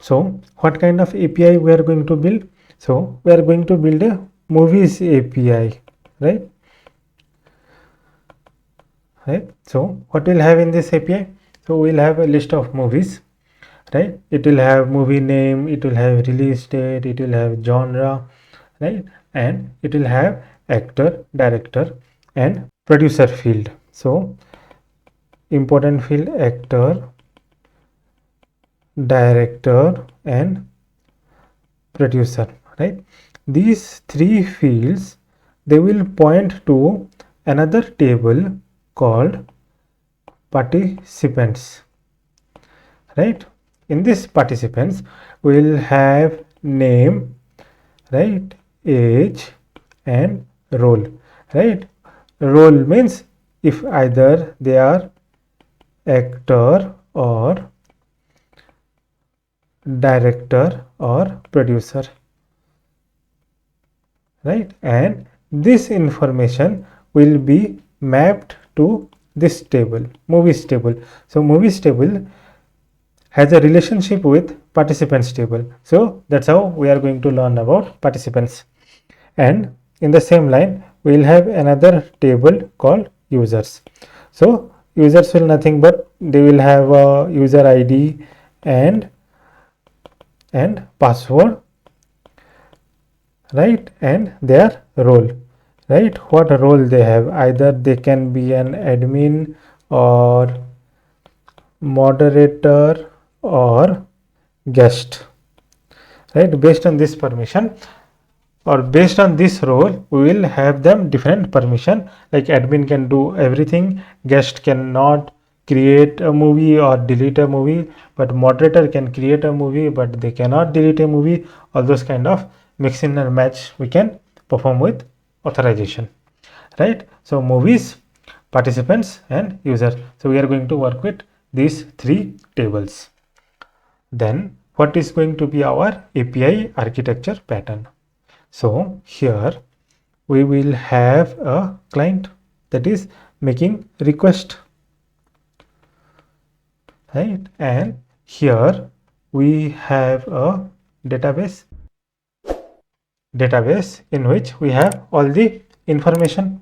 So what kind of API we are going to build? So we are going to build a movies API, right? So what we'll have in this API? So we'll have a list of movies, right? It will have movie name, it will have release date, it will have genre, right? And it will have actor, director and producer field. So important field: actor, director and producer, right? These three fields, they will point to another table called participants, right? In this participants, we will have name, right, age and role, right? Role means if either they are actor or director or producer, right? And this information will be mapped to this table, movies table. So movies table has a relationship with participants table. So that's how we are going to learn about participants. And in the same line, we will have another table called users. So users will nothing but they will have a user ID and password, right, and their role, right? What role they have? Either they can be an admin or moderator or guest, right? Based on this permission or based on this role, we will have them different permission. Like admin can do everything, guest cannot create a movie or delete a movie, but moderator can create a movie but they cannot delete a movie. All those kind of mix in and match we can perform with authorization, right? So movies, participants and user. So we are going to work with these three tables. Then what is going to be our API architecture pattern? So here we will have a client that is making request, right? And here we have a database in which we have all the information,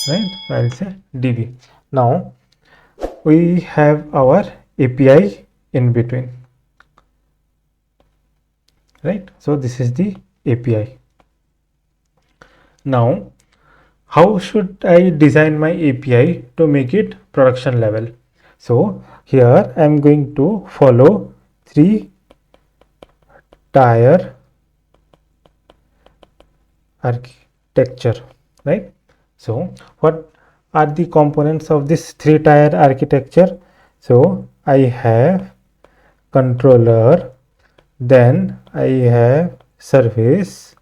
right? I'll say DB. Now we have our API in between, right? So this is the API. Now how should I design my API to make it production level? So here I am going to follow 3-tier architecture, right? So what are the components of this 3-tier architecture? So I have controller, then I have service,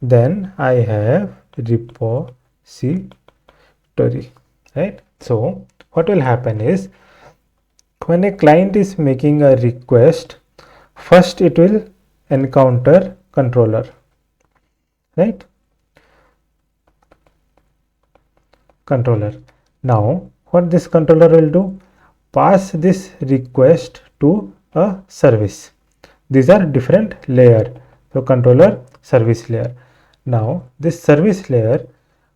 then I have repository, right? So what will happen is when a client is making a request, first it will encounter controller, right? Controller. Now what this controller will do? Pass this request to a service. These are different layer. So controller, service layer. Now this service layer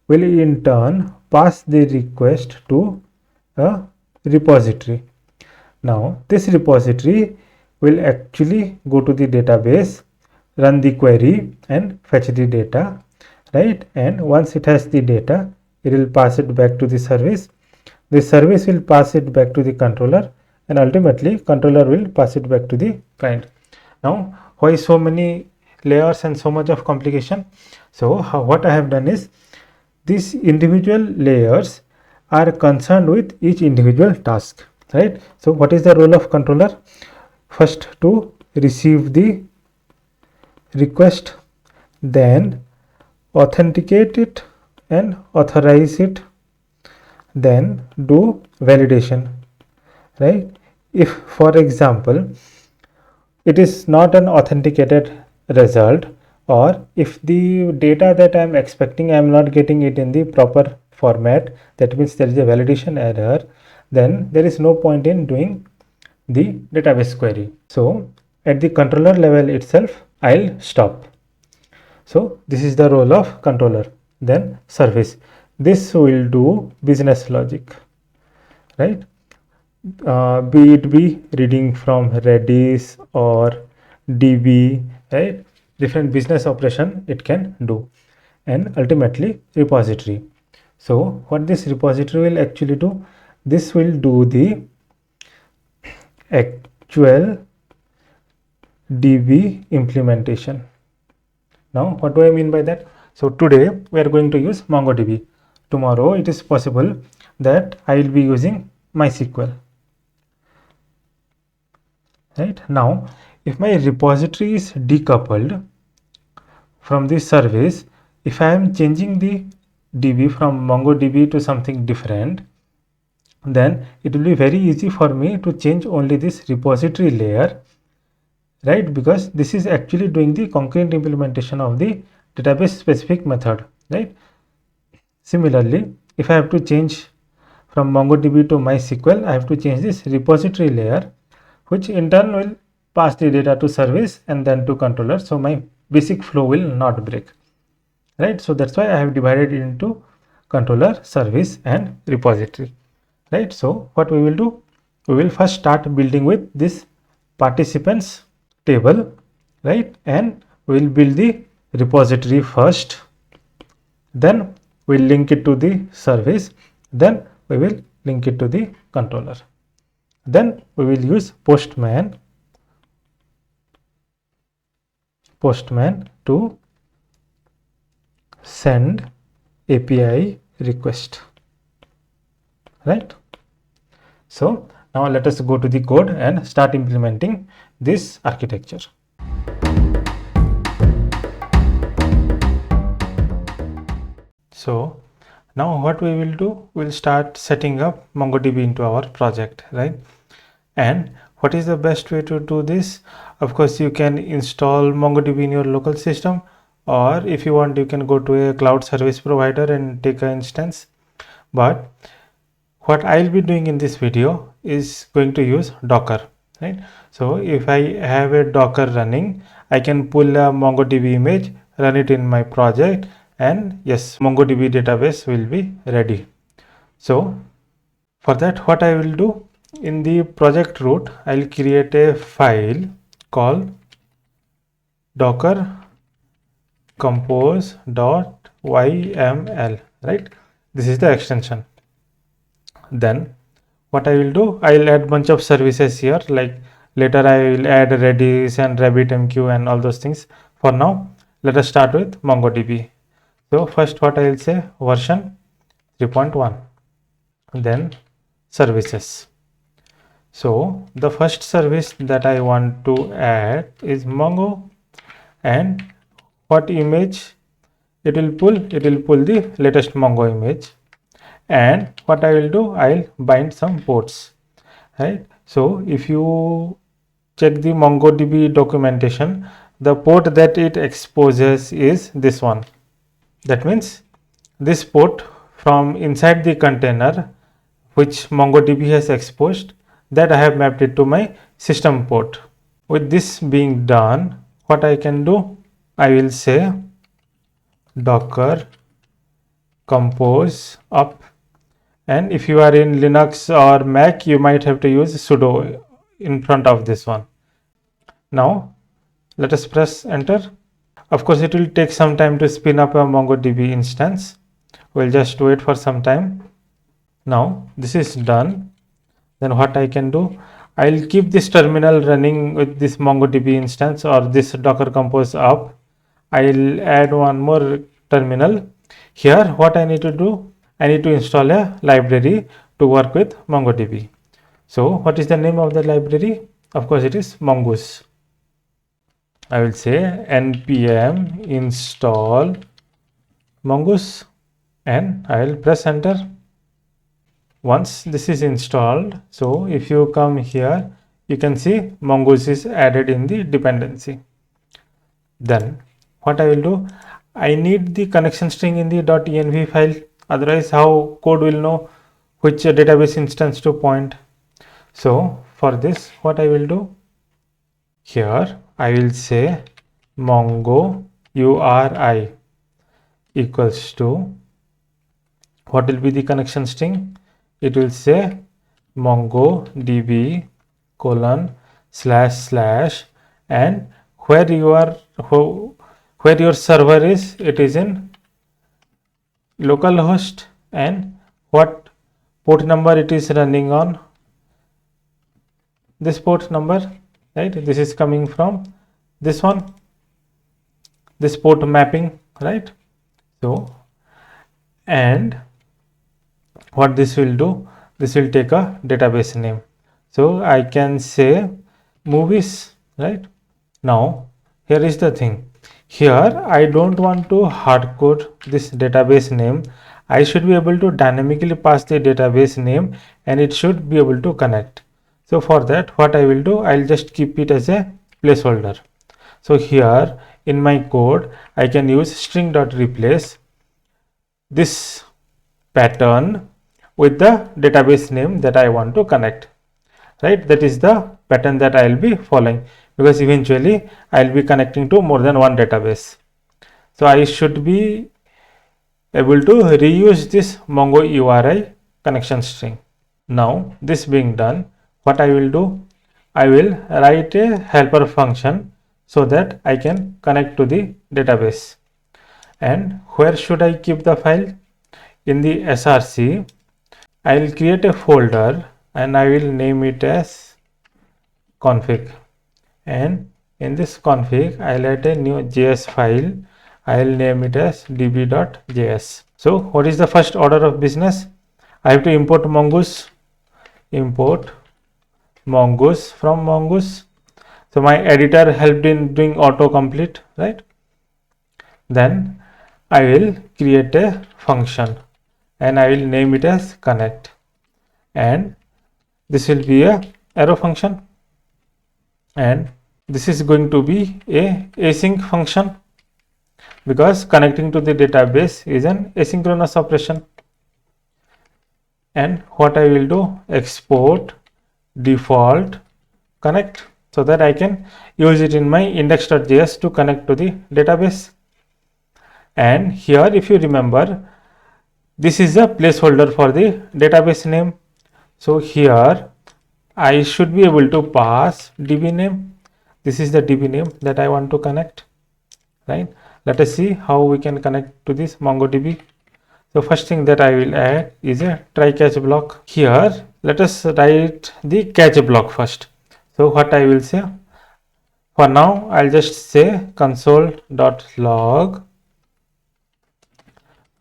will in turn pass the request to a repository. Now this repository will actually go to the database, run the query and fetch the data, right? And once it has the data, it will pass it back to the service. The service will pass it back to the controller and ultimately controller will pass it back to the client. Now why so many layers and so much of complication? So what I have done is these individual layers are concerned with each individual task, right? So what is the role of controller? First to receive the request, then authenticate it and authorize it, then do validation, right? If for example it is not an authenticated result, or if the data that I am expecting I am not getting it in the proper format, that means there is a validation error, then there is no point in doing the database query. So at the controller level itself, I'll stop. So this is the role of controller. Then service. This will do business logic, right? Be it be reading from Redis or DB, right? Different business operation it can do, and ultimately repository. So what this repository will actually do? This will do the actual DB implementation. Now what do I mean by that? So today we are going to use MongoDB. Tomorrow it is possible that I will be using MySQL. Right now, if my repository is decoupled from the service, if I am changing the DB from MongoDB to something different, then it will be very easy for me to change only this repository layer, right? Because this is actually doing the concurrent implementation of the database specific method, right? Similarly, if I have to change from MongoDB to MySQL, I have to change this repository layer, which in turn will pass the data to service and then to controller. So my basic flow will not break, right? So that's why I have divided it into controller, service and repository, right? So what we will do, we will first start building with this participants table, right? And we will build the repository first, then we'll link it to the service, then we will link it to the controller. Then we will use postman to send API request, right? So now let us go to the code and start implementing this architecture. So now what we will do, we'll start setting up MongoDB into our project, right? And what is the best way to do this? Of course, you can install MongoDB in your local system, or if you want, you can go to a cloud service provider and take an instance. But what I'll be doing in this video is going to use Docker, right? So if I have a Docker running, I can pull a MongoDB image, run it in my project, and yes, MongoDB database will be ready. So for that, what I will do, in the project root, I'll create a file called docker compose.yml, right? This is the extension. Then what I will do, I'll add bunch of services here, like later I will add Redis and RabbitMQ and all those things. For now, let us start with MongoDB. So first what I will say, version 3.1, then services. So the first service that I want to add is Mongo, and what image it will pull? It will pull the latest Mongo image. And what I will do, I'll bind some ports, right? So if you check the MongoDB documentation, the port that it exposes is this one. That means this port from inside the container which MongoDB has exposed, that I have mapped it to my system port. With this being done, what I can do, I will say docker compose up, and if you are in Linux or Mac, you might have to use sudo in front of this one. Now let us press enter. Of course, it will take some time to spin up a MongoDB instance. We'll just wait for some time. Now this is done. Then what I can do, I'll keep this terminal running with this MongoDB instance or this docker compose up. I'll add one more terminal. Here what I need to do, I need to install a library to work with MongoDB. So what is the name of the library? Of course it is Mongoose. I will say npm install Mongoose and I will press enter. Once this is installed, so if you come here, you can see Mongoose is added in the dependency. Then what I will do, I need the connection string in the .env file, otherwise how code will know which database instance to point. So for this, what I will do? Here I will say Mongo URI equals to, what will be the connection string? It will say MongoDB colon / and where your server is, it is in localhost, and what port number it is running on, this port number, right? This is coming from this one, this port mapping, right? So, and what this will do, this will take a database name. So I can say movies, right? Now here is the thing, here I don't want to hard code this database name. I should be able to dynamically pass the database name and it should be able to connect. So for that, what I will do, I'll just keep it as a placeholder. So here in my code, I can use string.replace this pattern with the database name that I want to connect, right? That is the pattern that I will be following, because eventually I will be connecting to more than one database. So I should be able to reuse this Mongo URI connection string. Now this being done, what I will do, I will write a helper function so that I can connect to the database. And where should I keep the file? In the src, I will create a folder and I will name it as config, and in this config I will add a new JS file. I will name it as db.js. So what is the first order of business? I have to import mongoose, import mongoose from mongoose. So my editor helped in doing autocomplete, right? Then I will create a function and I will name it as connect, and this will be a arrow function, and this is going to be a async function because connecting to the database is an asynchronous operation. And what I will do, export default connect, so that I can use it in my index.js to connect to the database. And here, if you remember, this is a placeholder for the database name. So here I should be able to pass DB name. This is the DB name that I want to connect, right? Let us see how we can connect to this MongoDB. So first thing that I will add is a try catch block. Here let us write the catch block first. So what I will say, for now I'll just say console.log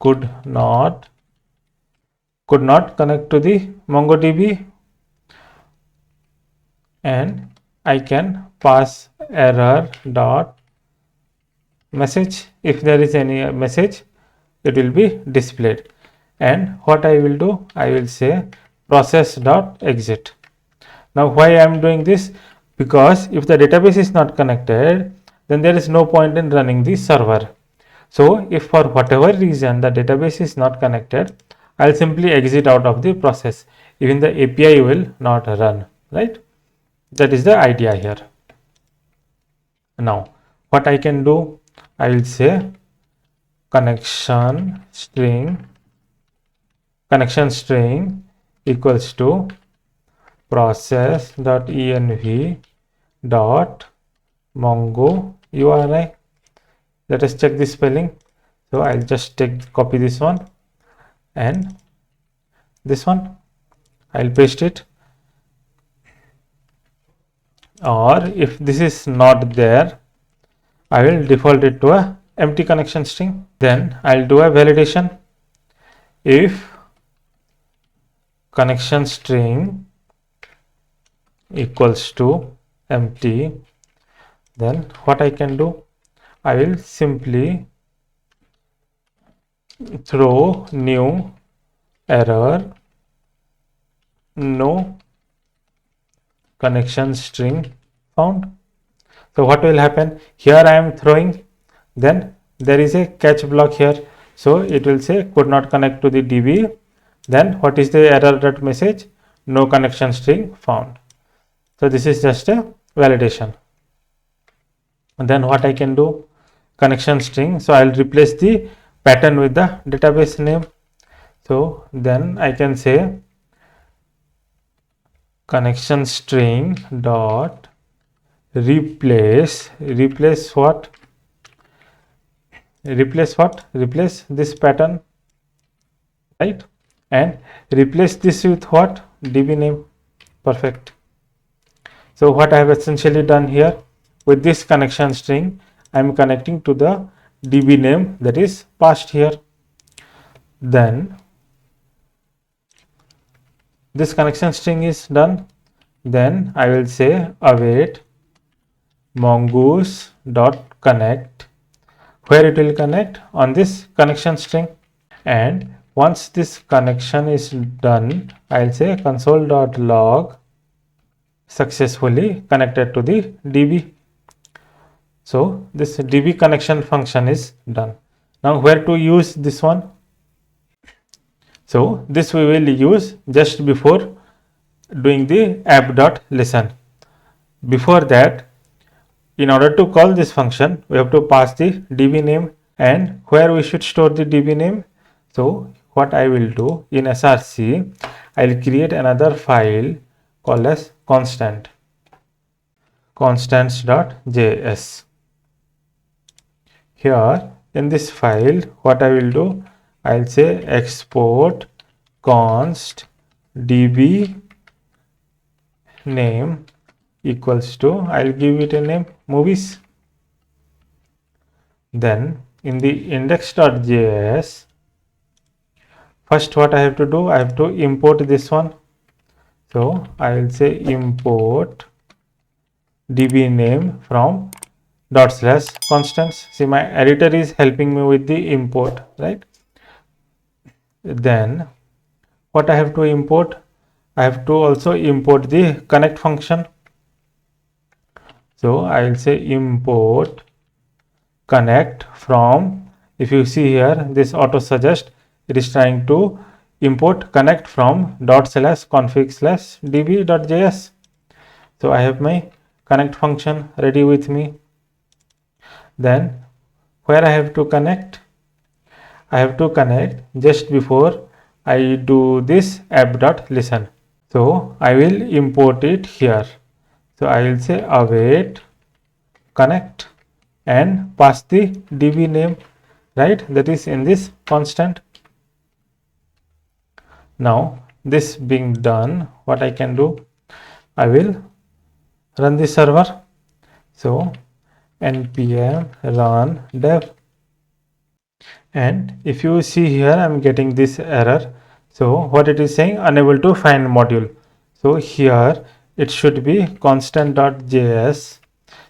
could not connect to the MongoDB, and I can pass error dot message. If there is any message, it will be displayed. And what I will do, I will say process dot exit. Now why I am doing this? Because if the database is not connected, then there is no point in running the server. So if for whatever reason the database is not connected, I'll simply exit out of the process. Even the API will not run, right? That is the idea here. Now what I can do, I will say connection string equals to process.env dot mongo URI. Let us check the spelling. So I'll just copy this one and this one. I'll paste it. Or if this is not there, I will default it to a empty connection string. Then I'll do a validation. If connection string equals to empty, then what I can do, I will simply throw new error no connection string found. So what will happen here, I am throwing, then there is a catch block here, so it will say could not connect to the DB. Then what is the error dot message? No connection string found. So this is just a validation. And then what I can do, connection string. So I'll replace the pattern with the database name. So then I can say connection string dot replace what? Replace this pattern, right? And replace this with what? DB name. Perfect. So what I have essentially done here, with this connection string, I am connecting to the DB name that is passed here. Then this connection string is done. Then I will say await mongoose dot connect, where it will connect on this connection string. And once this connection is done, I'll say console.log successfully connected to the DB. So this DB connection function is done. Now where to use this one? So this we will use just before doing the app.listen. Before that, in order to call this function, we have to pass the DB name, and where we should store the DB name. So what I will do, in src, I will create another file called as constants.js. Here in this file, what I will do, I will say export const db name equals to, I will give it a name movies. Then in the index.js, first what I have to do, I have to import this one. So I will say import db name from /constants. See, my editor is helping me with the import, right? Then what I have to import, I have to also import the connect function. So I will say import connect from, if you see here, this auto suggest, it is trying to import connect from ./config/db.js. So I have my connect function ready with me. Then where I have to connect, I have to connect just before I do this app.listen. So I will import it here. So I will say await connect and pass the DB name, right? That is in this constant. Now this being done, what I can do, I will run the server. So npm run dev, and if you see here, I'm getting this error. So what it is saying, unable to find module. So here it should be constant.js.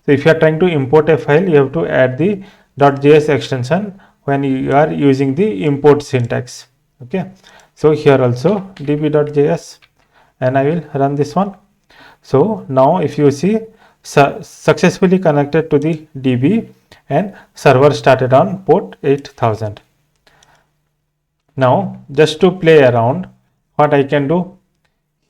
So if you are trying to import a file, you have to add the .js extension when you are using the import syntax. Okay, so here also db.js, and I will run this one. So now if you see, successfully connected to the DB, and server started on port 8000. Now just to play around, what I can do,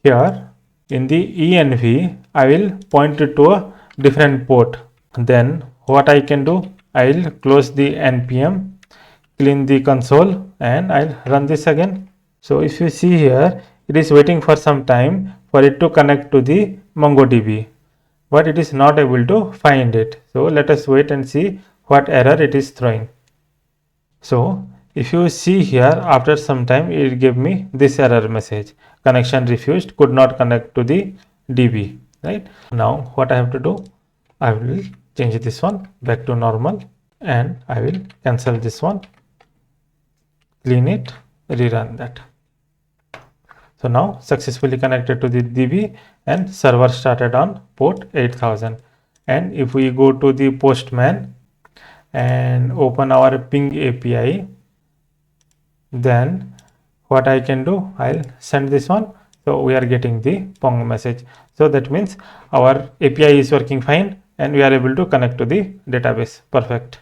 here in the env, I will point it to a different port. Then what I can do, I will close the npm, clean the console, and I'll run this again. So if you see here, it is waiting for some time for it to connect to the MongoDB, but it is not able to find it. So let us wait and see what error it is throwing. So if you see here, after some time it gave me this error message, connection refused, could not connect to the DB, right? Now what I have to do, I will change this one back to normal, and I will cancel this one, clean it, rerun that. So now successfully connected to the DB, and server started on port 8000. And if we go to the Postman and open our ping API, then what I can do, I'll send this one. So we are getting the pong message. So that means our API is working fine and we are able to connect to the database. Perfect.